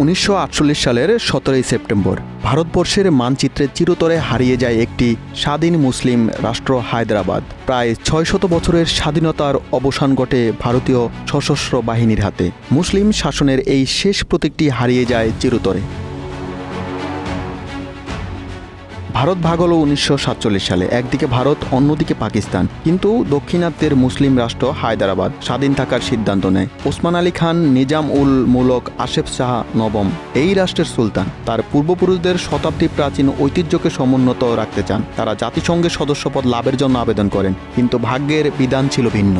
1948 সালের 17 সেপ্টেম্বর ভারতবর্ষের মানচিত্রে চিরতরে হারিয়ে যায় একটি স্বাধীন মুসলিম রাষ্ট্র হায়দ্রাবাদ। প্রায় 600 বছরের স্বাধীনতার অবসান ঘটে ভারতীয় সশস্ত্র বাহিনীর হাতে। মুসলিম শাসনের এই শেষ প্রতীকটি হারিয়ে যায় চিরতরে। ভারত ভাগ হল 1947 সালে। একদিকে ভারত, অন্যদিকে পাকিস্তান। কিন্তু দক্ষিণাত্যের মুসলিম রাষ্ট্র হায়দ্রাবাদ স্বাধীন থাকার সিদ্ধান্ত নেয়। ওসমান আলী খান নিজাম উল মুলক আসেফ শাহ নবম এই রাষ্ট্রের সুলতান। তার পূর্বপুরুষদের শতাব্দী প্রাচীন ঐতিহ্যকে সমুন্নত রাখতে চান। তারা জাতিসংঘের সদস্যপদ লাভের জন্য আবেদন করেন, কিন্তু ভাগ্যের বিধান ছিল ভিন্ন।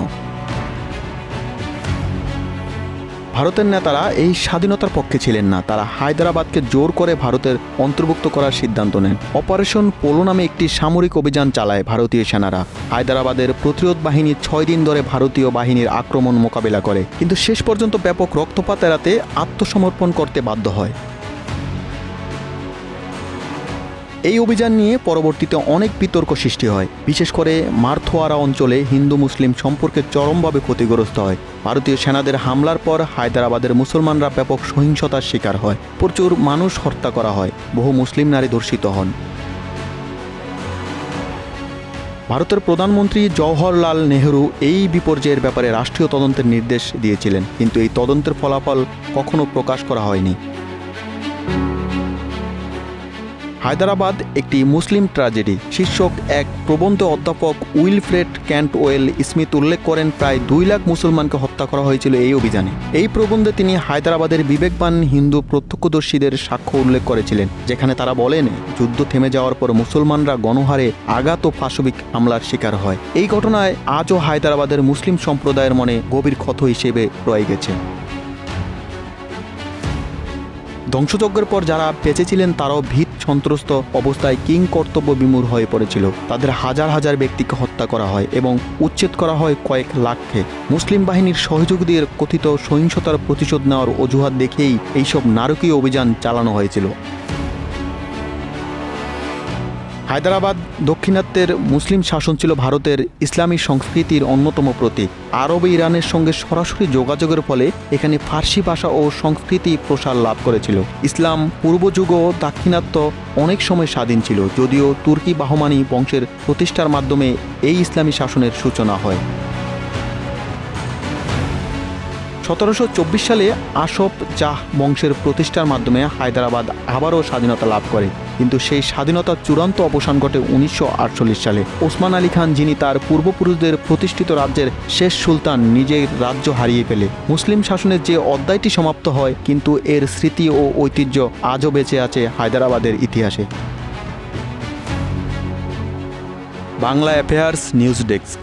ভারতের নেতারা এই স্বাধীনতার পক্ষে ছিলেন না। তারা হায়দ্রাবাদকে জোর করে ভারতের অন্তর্ভুক্ত করার সিদ্ধান্ত নেন। অপারেশন পোলো নামে একটি সামরিক অভিযান চালায় ভারতীয় সেনারা। হায়দ্রাবাদের প্রতিরোধ বাহিনী 6 দিন ধরে ভারতীয় বাহিনীর আক্রমণ মোকাবিলা করে, কিন্তু শেষ পর্যন্ত ব্যাপক রক্তপাত এড়াতে আত্মসমর্পণ করতে বাধ্য হয়। এই অভিযান নিয়ে পরবর্তীতে অনেক বিতর্ক সৃষ্টি হয়। বিশেষ করে মারথোয়ারা অঞ্চলে হিন্দু মুসলিম সম্পর্কে চরমভাবে ক্ষতিগ্রস্ত হয়। ভারতীয় সেনাদের হামলার পর হায়দ্রাবাদের মুসলমানরা ব্যাপক সহিংসতার শিকার হয়। প্রচুর মানুষ হত্যা করা হয়। বহু মুসলিম নারী ধর্ষিত হন। ভারতের প্রধানমন্ত্রী জওহরলাল নেহরু এই বিপর্যয়ের ব্যাপারে রাষ্ট্রীয় তদন্তের নির্দেশ দিয়েছিলেন, কিন্তু এই তদন্তের ফলাফল কখনো প্রকাশ করা হয়নি। হায়দ্রাবাদ একটি মুসলিম ট্র্যাজেডি শীর্ষক এক প্রবন্ধে অধ্যাপক উইলফ্রেড ক্যান্টওয়েল স্মিথ উল্লেখ করেন, প্রায় 2 লাখ মুসলমানকে হত্যা করা হয়েছিল এই অভিযানে। এই প্রবন্ধে তিনি হায়দ্রাবাদের বিবেকবান হিন্দু প্রত্যক্ষদর্শীদের সাক্ষ্য উল্লেখ করেছিলেন, যেখানে তারা বলেন যুদ্ধ থেমে যাওয়ার পর মুসলমানরা গণহারে আঘাত ও পাশবিক হামলার শিকার হয়। এই ঘটনায় আজও হায়দ্রাবাদের মুসলিম সম্প্রদায়ের মনে গভীর ক্ষত হিসেবে রয়ে গেছে। ধ্বংসযজ্ঞের পর যারা বেঁচে ছিলেন তারাও ভীত সন্ত্রস্ত অবস্থায় কিং কর্তব্য বিমূঢ় হয়ে পড়েছিল। তাদের হাজার হাজার ব্যক্তিকে হত্যা করা হয় এবং উচ্ছেদ করা হয় কয়েক লাখকে। মুসলিম বাহিনীর সহযোগীদের কথিত সহিংসতার প্রতিশোধ নেওয়ার অজুহাত দেখেই এইসব নারকীয় অভিযান চালানো হয়েছিল। হায়দ্রাবাদ দক্ষিণাত্যের মুসলিম শাসন ছিল ভারতের ইসলামী সংস্কৃতির অন্যতম প্রতীক। আরব ইরানের সঙ্গে সরাসরি যোগাযোগের ফলে এখানে ফার্সি ভাষা ও সংস্কৃতি প্রসার লাভ করেছিল। ইসলাম পূর্বযুগ ও দাক্ষিণাত্য অনেক সময় স্বাধীন ছিল, যদিও তুর্কি বাহমানি বংশের প্রতিষ্ঠার মাধ্যমে এই ইসলামী শাসনের সূচনা হয়। 1724 সালে আসফ জাহ বংশের প্রতিষ্ঠার মাধ্যমে হায়দ্রাবাদ আবারও স্বাধীনতা লাভ করে, কিন্তু সেই স্বাধীনতার চূড়ান্ত অবসান ঘটে 1948 সালে। ওসমান আলী খান, যিনি তার পূর্বপুরুষদের প্রতিষ্ঠিত রাজ্যের শেষ সুলতান, নিজের রাজ্য হারিয়ে ফেলে। মুসলিম শাসনের যে অধ্যায়টি সমাপ্ত হয়, কিন্তু এর স্মৃতি ও ঐতিহ্য আজও বেঁচে আছে হায়দ্রাবাদের ইতিহাসে। Bangla affairs news desk.